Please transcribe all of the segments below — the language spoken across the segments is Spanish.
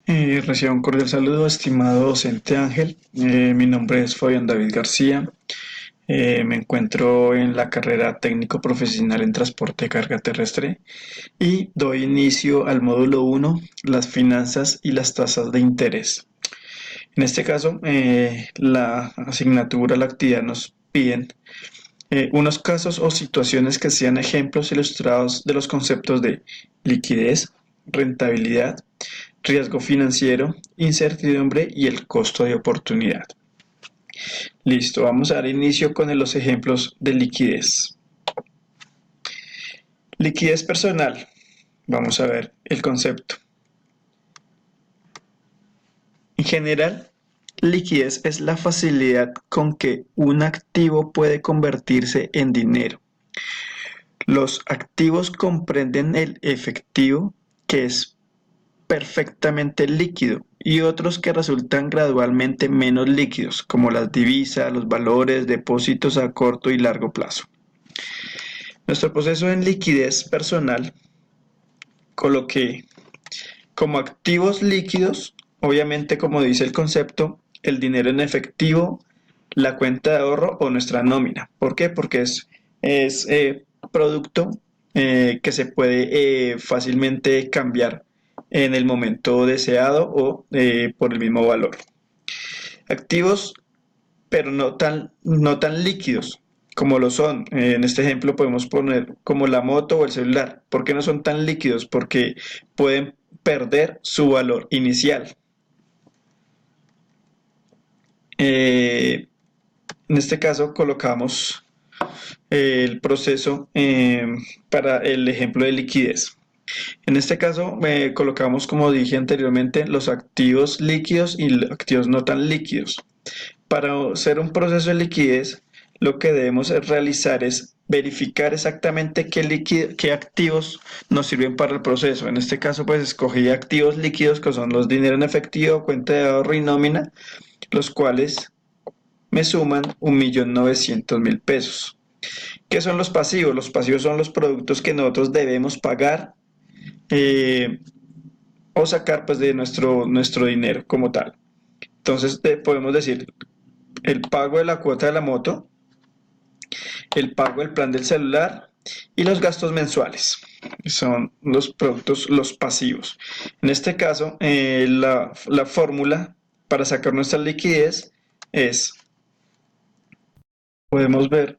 Recibo un cordial saludo, estimado docente Ángel. Mi nombre es Fabián David García. Me encuentro en la carrera técnico profesional en transporte de carga terrestre y doy inicio al módulo uno, las finanzas y las tasas de interés. En este caso, la asignatura, la actividad nos piden unos casos o situaciones que sean ejemplos ilustrados de los conceptos de liquidez, rentabilidad, riesgo financiero, incertidumbre y el costo de oportunidad. Listo, vamos a dar inicio con los ejemplos de liquidez. Liquidez personal. Vamos a ver el concepto. En general, liquidez es la facilidad con que un activo puede convertirse en dinero. Los activos comprenden el efectivo, que es perfectamente líquido, y otros que resultan gradualmente menos líquidos, como las divisas, los valores, depósitos a corto y largo plazo. Nuestro proceso en liquidez personal coloqué como activos líquidos, obviamente como dice el concepto, el dinero en efectivo, la cuenta de ahorro o nuestra nómina. ¿Por qué? Porque es producto que se puede fácilmente cambiar en el momento deseado o por el mismo valor. Activos, pero no tan líquidos como lo son. En este ejemplo podemos poner como la moto o el celular. ¿Por qué no son tan líquidos? Porque pueden perder su valor inicial. En este caso colocamos el proceso para el ejemplo de liquidez. En este caso colocamos, como dije anteriormente, los activos líquidos y los activos no tan líquidos. Para hacer un proceso de liquidez, lo que debemos realizar es verificar exactamente qué activos nos sirven para el proceso. En este caso, pues escogí activos líquidos, que son los dinero en efectivo, cuenta de ahorro y nómina, los cuales me suman 1.900.000 pesos. ¿Qué son los pasivos? Los pasivos son los productos que nosotros debemos pagar eh, o sacar pues de nuestro dinero como tal. Entonces podemos decir el pago de la cuota de la moto, el pago del plan del celular y los gastos mensuales. Son los productos, los pasivos. En este caso, la fórmula para sacar nuestra liquidez es, podemos ver,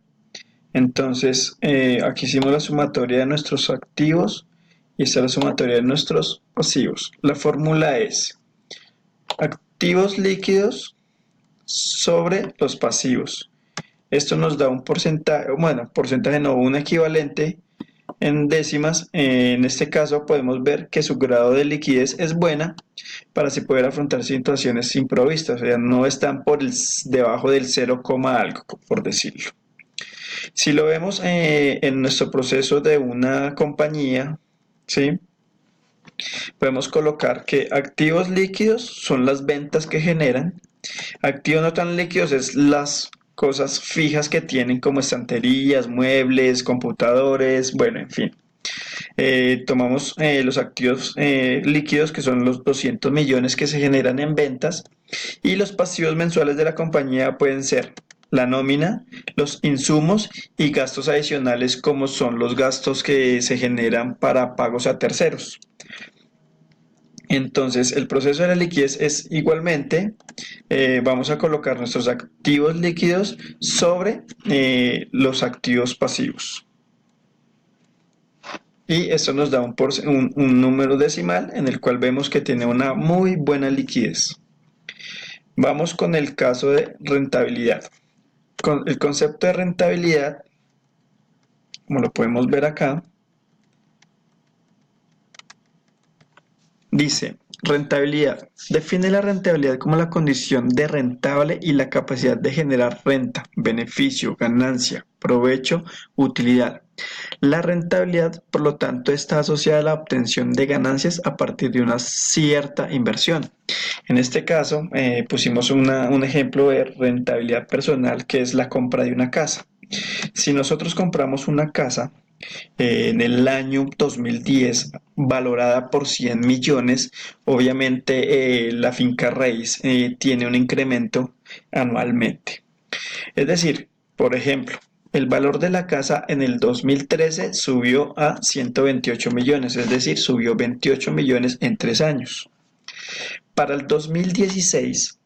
entonces, aquí hicimos la sumatoria de nuestros activos y esta es la sumatoria de nuestros pasivos. La fórmula es activos líquidos sobre los pasivos. Esto nos da un porcentaje, bueno, porcentaje no, un equivalente en décimas. En este caso podemos ver que su grado de liquidez es buena para así poder afrontar situaciones improvistas, o sea, no están debajo del 0, algo, por decirlo. Si lo vemos en nuestro proceso de una compañía, ¿sí? Podemos colocar que activos líquidos son las ventas que generan. Activos no tan líquidos es las cosas fijas que tienen como estanterías, muebles, computadores, bueno, en fin. Tomamos los activos líquidos que son los 200 millones que se generan en ventas y los pasivos mensuales de la compañía pueden ser la nómina, los insumos y gastos adicionales como son los gastos que se generan para pagos a terceros. Entonces, el proceso de la liquidez es igualmente, vamos a colocar nuestros activos líquidos sobre los activos pasivos. Y esto nos da un número decimal en el cual vemos que tiene una muy buena liquidez. Vamos con el caso de rentabilidad. Con el concepto de rentabilidad, como lo podemos ver acá, dice, rentabilidad. Define la rentabilidad como la condición de rentable y la capacidad de generar renta, beneficio, ganancia, provecho, utilidad. La rentabilidad, por lo tanto, está asociada a la obtención de ganancias a partir de una cierta inversión. En este caso, pusimos un ejemplo de rentabilidad personal, que es la compra de una casa. Si nosotros compramos una casa, en el año 2010 valorada por 100 millones, obviamente la finca raíz tiene un incremento anualmente. Es decir, por ejemplo, el valor de la casa en el 2013 subió a 128 millones, es decir, subió 28 millones en 3 años. Para el 2016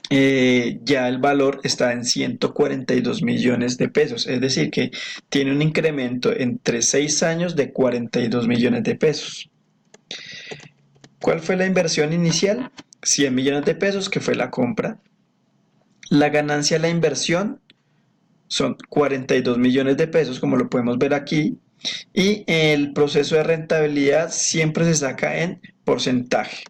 ya el valor está en 142 millones de pesos, es decir, que tiene un incremento entre 6 años de 42 millones de pesos. ¿Cuál fue la inversión inicial? 100 millones de pesos, que fue la compra. La ganancia de la inversión son 42 millones de pesos, como lo podemos ver aquí, y el proceso de rentabilidad siempre se saca en porcentaje.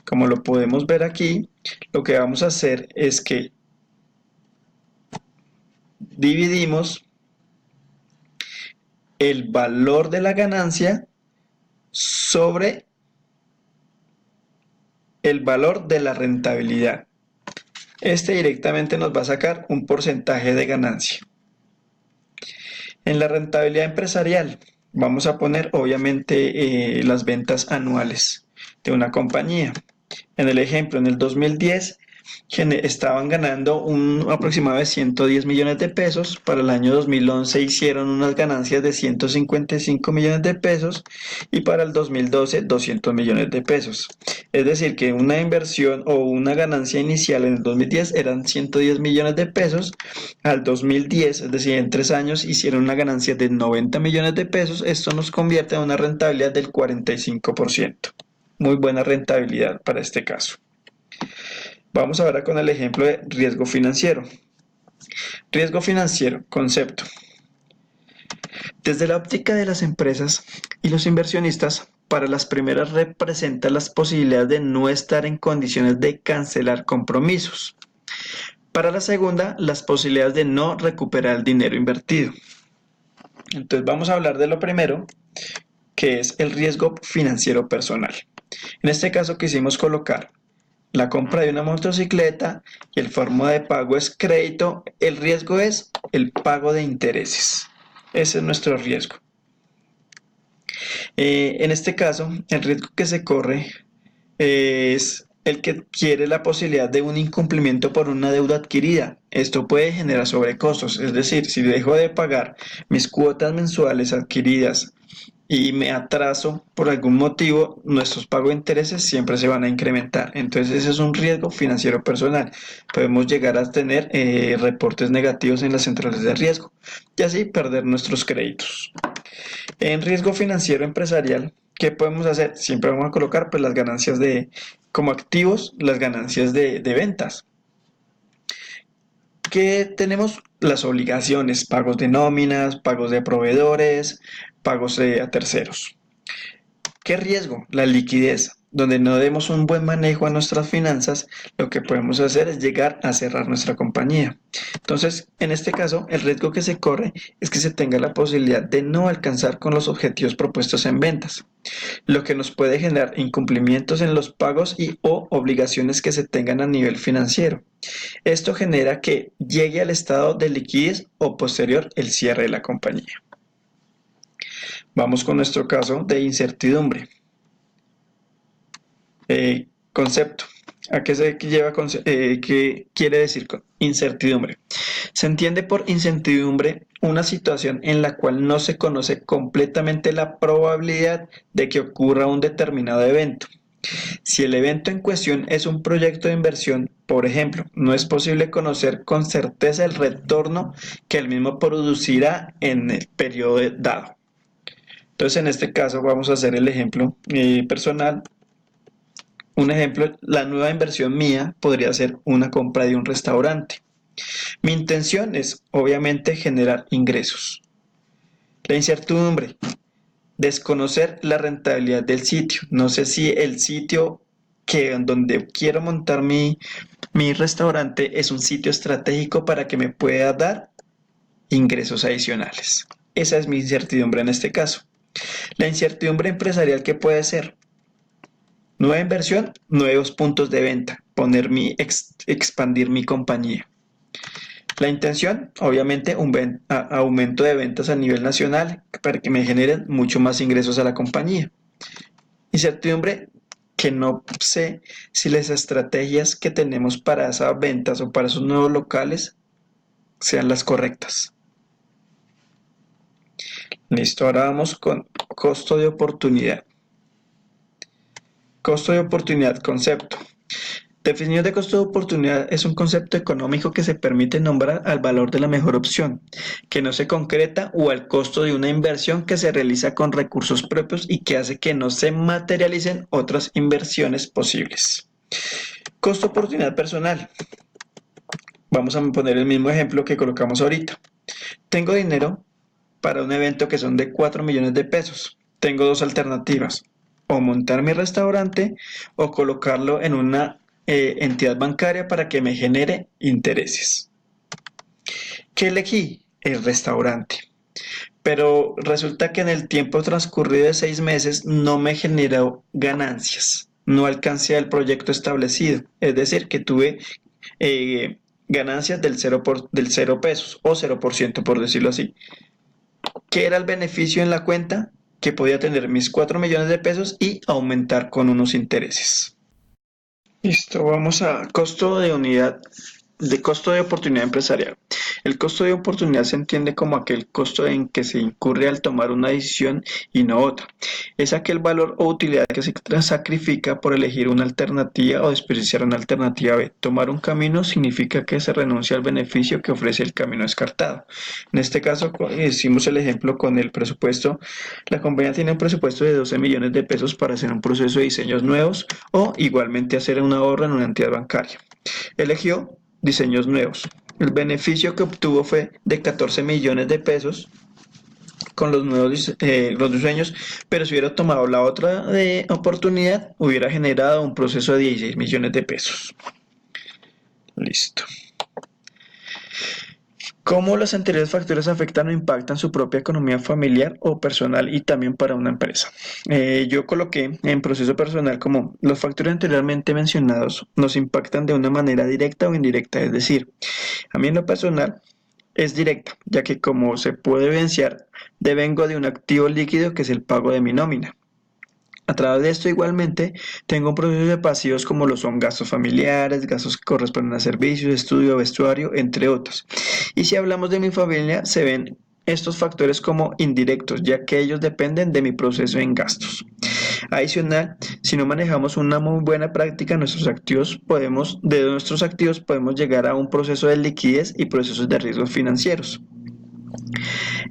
Como lo podemos ver aquí, lo que vamos a hacer es que dividimos el valor de la ganancia sobre el valor de la rentabilidad. Este directamente nos va a sacar un porcentaje de ganancia. En la rentabilidad empresarial vamos a poner obviamente las ventas anuales de una compañía. En el ejemplo, en el 2010 estaban ganando un aproximado de 110 millones de pesos. Para el año 2011 hicieron unas ganancias de 155 millones de pesos y para el 2012 200 millones de pesos. Es decir, que una inversión o una ganancia inicial en el 2010 eran 110 millones de pesos. Al 2010, es decir, en 3 años, hicieron una ganancia de 90 millones de pesos. Esto nos convierte en una rentabilidad del 45%. Muy buena rentabilidad para este caso. Vamos ahora con el ejemplo de riesgo financiero. Riesgo financiero, concepto. Desde la óptica de las empresas y los inversionistas, para las primeras representa las posibilidades de no estar en condiciones de cancelar compromisos. Para la segunda, las posibilidades de no recuperar el dinero invertido. Entonces vamos a hablar de lo primero, que es el riesgo financiero personal. En este caso quisimos colocar la compra de una motocicleta y el forma de pago es crédito. El riesgo es el pago de intereses. Ese es nuestro riesgo. En este caso, el riesgo que se corre es el que quiere la posibilidad de un incumplimiento por una deuda adquirida. Esto puede generar sobrecostos, es decir, si dejo de pagar mis cuotas mensuales adquiridas y me atraso por algún motivo, nuestros pagos de intereses siempre se van a incrementar. Entonces ese es un riesgo financiero personal. Podemos llegar a tener reportes negativos en las centrales de riesgo y así perder nuestros créditos. En riesgo financiero empresarial, ¿qué podemos hacer? Siempre vamos a colocar pues, las ganancias como activos, las ganancias de ventas. Que tenemos las obligaciones, pagos de nóminas, pagos de proveedores, pagos a terceros. ¿Qué riesgo? La liquidez. Donde no demos un buen manejo a nuestras finanzas, lo que podemos hacer es llegar a cerrar nuestra compañía. Entonces, en este caso, el riesgo que se corre es que se tenga la posibilidad de no alcanzar con los objetivos propuestos en ventas, lo que nos puede generar incumplimientos en los pagos y o obligaciones que se tengan a nivel financiero. Esto genera que llegue al estado de liquidez o posterior el cierre de la compañía. Vamos con nuestro caso de incertidumbre. Concepto. ¿A qué se lleva? ¿Qué quiere decir con incertidumbre? Se entiende por incertidumbre una situación en la cual no se conoce completamente la probabilidad de que ocurra un determinado evento. Si el evento en cuestión es un proyecto de inversión, por ejemplo, no es posible conocer con certeza el retorno que el mismo producirá en el periodo dado. Entonces, en este caso vamos a hacer el ejemplo personal. Un ejemplo, la nueva inversión mía podría ser una compra de un restaurante. Mi intención es, obviamente, generar ingresos. La incertidumbre, desconocer la rentabilidad del sitio. No sé si el sitio donde quiero montar mi restaurante es un sitio estratégico para que me pueda dar ingresos adicionales. Esa es mi incertidumbre en este caso. La incertidumbre empresarial, ¿qué puede ser? Nueva inversión, nuevos puntos de venta, expandir mi compañía. La intención, obviamente, aumento de ventas a nivel nacional para que me generen mucho más ingresos a la compañía. Incertidumbre que no sé si las estrategias que tenemos para esas ventas o para esos nuevos locales sean las correctas. Listo, ahora vamos con costo de oportunidad. Costo de oportunidad, concepto. Definición de costo de oportunidad es un concepto económico que se permite nombrar al valor de la mejor opción, que no se concreta, o al costo de una inversión que se realiza con recursos propios y que hace que no se materialicen otras inversiones posibles. Costo de oportunidad personal. Vamos a poner el mismo ejemplo que colocamos ahorita. Tengo dinero para un evento que son de 4 millones de pesos. Tengo dos alternativas: o montar mi restaurante o colocarlo en una entidad bancaria para que me genere intereses. ¿Qué elegí? El restaurante. Pero resulta que en el tiempo transcurrido de 6 meses no me generó ganancias. No alcancé el proyecto establecido. Es decir, que tuve ganancias del 0 pesos o 0%, por decirlo así. ¿Qué era el beneficio en la cuenta? Que podía tener mis 4 millones de pesos y aumentar con unos intereses. Listo, vamos a costo de unidad, de costo de oportunidad empresarial. El costo de oportunidad se entiende como aquel costo en que se incurre al tomar una decisión y no otra. Es aquel valor o utilidad que se sacrifica por elegir una alternativa o desperdiciar una alternativa B. Tomar un camino significa que se renuncia al beneficio que ofrece el camino descartado. En este caso, hicimos el ejemplo con el presupuesto. La compañía tiene un presupuesto de 12 millones de pesos para hacer un proceso de diseños nuevos o igualmente hacer un ahorro en una entidad bancaria. Eligió diseños nuevos. El beneficio que obtuvo fue de 14 millones de pesos con los diseños, pero si hubiera tomado la otra oportunidad, hubiera generado un proceso de 16 millones de pesos. Listo. ¿Cómo los anteriores factores afectan o impactan su propia economía familiar o personal y también para una empresa? Yo coloqué en proceso personal como los factores anteriormente mencionados nos impactan de una manera directa o indirecta, es decir, a mí en lo personal es directa, ya que como se puede evidenciar, devengo de un activo líquido que es el pago de mi nómina. A través de esto igualmente tengo un proceso de pasivos como lo son gastos familiares, gastos que corresponden a servicios, estudio, vestuario, entre otros. Y si hablamos de mi familia, se ven estos factores como indirectos, ya que ellos dependen de mi proceso en gastos. Adicional, si no manejamos una muy buena práctica de nuestros activos podemos llegar a un proceso de liquidez y procesos de riesgos financieros.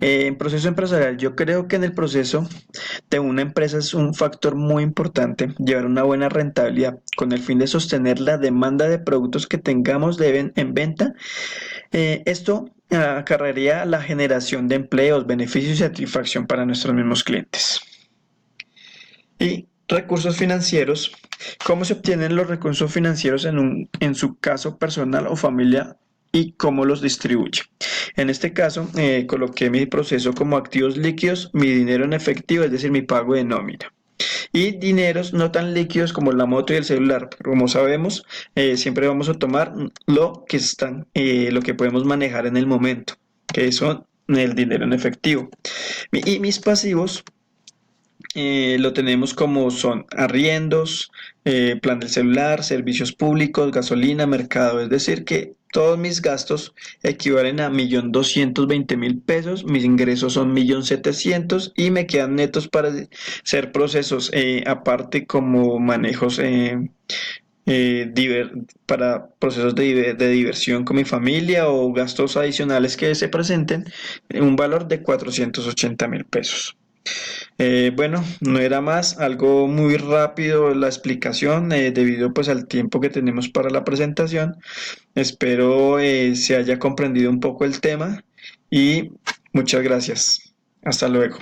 En proceso empresarial, yo creo que en el proceso de una empresa es un factor muy importante llevar una buena rentabilidad con el fin de sostener la demanda de productos que tengamos en venta. Esto acarrearía la generación de empleos, beneficios y satisfacción para nuestros mismos clientes. Y recursos financieros. ¿Cómo se obtienen los recursos financieros en su caso personal o familia y cómo los distribuye? En este caso, coloqué mi proceso como activos líquidos, mi dinero en efectivo, es decir, mi pago de nómina. Y dineros no tan líquidos como la moto y el celular. Como sabemos, siempre vamos a tomar lo que podemos manejar en el momento, que son el dinero en efectivo. Y mis pasivos lo tenemos como son arriendos, plan del celular, servicios públicos, gasolina, mercado. Es decir, que todos mis gastos equivalen a 1.220.000 pesos, mis ingresos son 1.700.000 y me quedan netos para hacer procesos aparte como manejos para procesos de diversión con mi familia o gastos adicionales que se presenten, un valor de 480.000 pesos. Bueno, no era más, algo muy rápido la explicación debido pues al tiempo que tenemos para la presentación. Espero se haya comprendido un poco el tema y muchas gracias. Hasta luego.